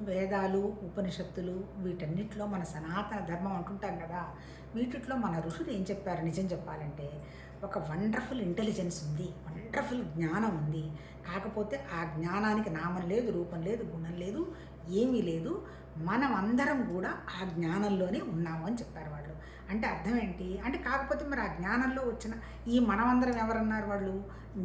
వేదాలు, ఉపనిషత్తులు వీటన్నిటిలో మన సనాతన ధర్మం అంటుంటాం కదా! వీటిట్లో మన ఋషులు ఏం చెప్పారు నిజం చెప్పాలంటే, ఒక వండర్‌ఫుల్ ఇంటెలిజెన్స్ ఉంది. వండర్‌ఫుల్ జ్ఞానం ఉంది. కాకపోతే ఆ జ్ఞానానికి నామం లేదు, రూపం లేదు, గుణం లేదు, ఏమీ లేదు. మనమందరం కూడా ఆ జ్ఞానంలోనే ఉన్నాము అని చెప్పారు వాళ్ళు. అంటే అర్థం ఏంటి? అంటే కాకపోతే మరి ఆ జ్ఞానంలో వచ్చిన ఈ మనమందరం ఎవరన్నారు వాళ్ళు?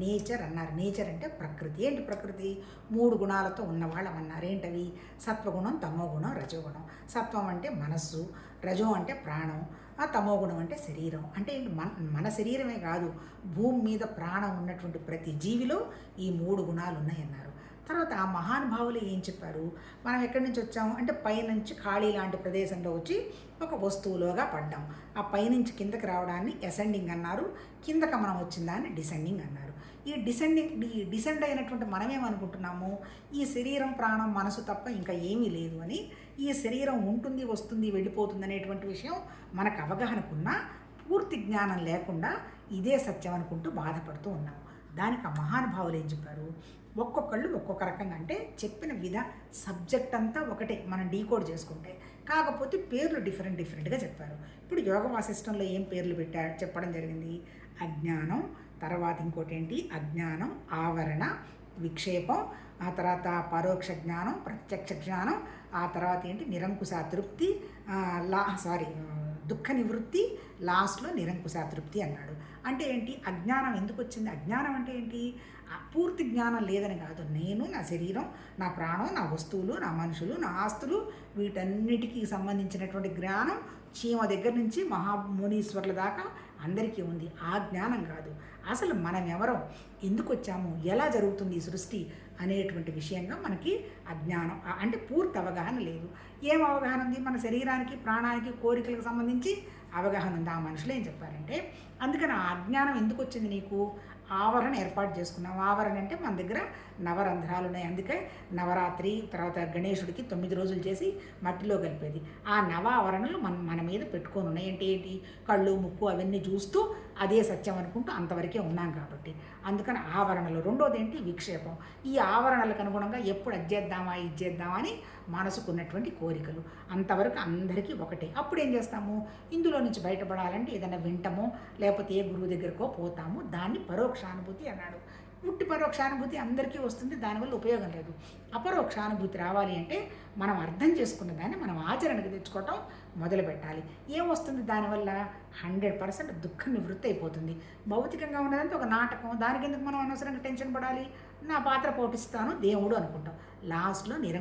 నేచర్ అన్నారు. నేచర్ అంటే ప్రకృతి. ఏంటి ప్రకృతి? 3 గుణాలతో ఉన్నవాళ్ళమన్నారు. ఏంటవి? సత్వగుణం, తమోగుణం, రజోగుణం. సత్వం అంటే మనస్సు, రజో అంటే ప్రాణం, ఆ తమోగుణం అంటే శరీరం. అంటే ఏంటి? మన శరీరమే కాదు, భూమి మీద ప్రాణం ఉన్నటువంటి ప్రతి జీవిలో ఈ 3 గుణాలు ఉన్నాయన్నారు. తర్వాత ఆ మహానుభావులు ఏం చెప్పారు? మనం ఎక్కడి నుంచి వచ్చాము అంటే పైనుంచి ఖాళీ లాంటి ప్రదేశంలో వచ్చి ఒక వస్తువులోగా పడ్డాం. ఆ పైనుంచి కిందకి రావడాన్ని అసెండింగ్ అన్నారు. కిందకి మనం వచ్చిన దాన్ని డిసెండింగ్ అన్నారు. ఈ డిసెండ్ అయినటువంటి మనమేమనుకుంటున్నాము, ఈ శరీరం, ప్రాణం, మనసు తప్ప ఇంకా ఏమీ లేదు అని. ఈ శరీరం ఉంటుంది, వస్తుంది, వెళ్ళిపోతుంది అనేటువంటి విషయం మనకు అవగాహనకున్నా పూర్తి జ్ఞానం లేకుండా ఇదే సత్యం అనుకుంటూ బాధపడుతూ ఉన్నాము. దానికి ఆ మహానుభావులు ఏం చెప్పారు? ఒక్కొక్కళ్ళు ఒక్కొక్క రకంగా, అంటే చెప్పిన సబ్జెక్ట్ అంతా ఒకటే మనం డీకోడ్ చేసుకుంటే, కాకపోతే పేర్లు డిఫరెంట్గా చెప్పారు. ఇప్పుడు యోగ వాసిష్టంలో ఏం పేర్లు చెప్పడం జరిగింది? అజ్ఞానం, తర్వాత ఇంకోటి ఏంటి? అజ్ఞానం, ఆవరణ, విక్షేపం, ఆ తర్వాత పరోక్ష జ్ఞానం, ప్రత్యక్ష జ్ఞానం, ఆ తర్వాత ఏంటి? నిరంకుశ తృప్తి, దుఃఖ నివృత్తి, లాస్ట్లో నిరంకుశ తృప్తి అన్నాడు. అంటే ఏంటి? అజ్ఞానం ఎందుకు వచ్చింది? అజ్ఞానం అంటే ఏంటి? పూర్తి జ్ఞానం లేదని కాదు. నేను, నా శరీరం, నా ప్రాణం, నా వస్తువులు, నా మనుషులు, నా ఆస్తులు, వీటన్నిటికీ సంబంధించినటువంటి జ్ఞానం చీమ దగ్గర నుంచి మహామునీశ్వర్ల దాకా అందరికీ ఉంది. ఆ జ్ఞానం కాదు. అసలు మనం ఎవరో, ఎందుకు వచ్చాము, ఎలా జరుగుతుంది ఈ సృష్టి అనేటువంటి విషయంగా మనకి అజ్ఞానం, అంటే పూర్తి అవగాహన లేదు. ఏం అవగాహన ఉంది? మన శరీరానికి, ప్రాణానికి, కోరికలకు సంబంధించి అవగాహన ఉంది. ఆ మనుషులు ఏం చెప్పారంటే, అందుకని ఆ అజ్ఞానం ఎందుకు వచ్చింది నీకు? ఆవరణ ఏర్పాటు చేసుకున్నాం. ఆవరణ అంటే మన దగ్గర నవరంధ్రాలు ఉన్నాయి. అందుకే నవరాత్రి తర్వాత గణేశుడికి 9 రోజులు చేసి మట్టిలో కలిపేది. ఆ ఆవరణలు మన మీద పెట్టుకొని ఉన్నాయి. అంటే ఏంటి? కళ్ళు, ముక్కు అవన్నీ చూస్తూ అదే సత్యం అనుకుంటూ అంతవరకే ఉన్నాం కాబట్టి. అందుకని ఆవరణలు. రెండోది ఏంటి? విక్షేపం. ఈ ఆవరణలకు అనుగుణంగా ఎప్పుడు అది చేద్దామా, ఇది చేద్దామా అని మనసుకున్నటువంటి కోరికలు. అంతవరకు అందరికీ ఒకటే. అప్పుడు ఏం చేస్తాము? ఇందులో నుంచి బయటపడాలంటే ఏదైనా వింటమో లేకపోతే ఏ గురువు దగ్గరకో పోతాము. దాన్ని పరోక్షానుభూతి అన్నాడు. ఉట్టి పరోక్షానుభూతి అందరికీ వస్తుంది, దానివల్ల ఉపయోగం లేదు. అపరోక్షానుభూతి రావాలి అంటే మనం అర్థం చేసుకున్న దాన్ని మనం ఆచరణకు తెచ్చుకోవటం మొదలు పెట్టాలి. ఏమొస్తుంది దానివల్ల? 100% దుఃఖ నివృత్తి అయిపోతుంది. భౌతికంగా ఉన్నదంటే ఒక నాటకం, దానికి ఎందుకు మనం అనవసరంగా టెన్షన్ పడాలి? నా పాత్ర పోషిస్తాను దేవుడు అనుకుంటాం. లాస్ట్లో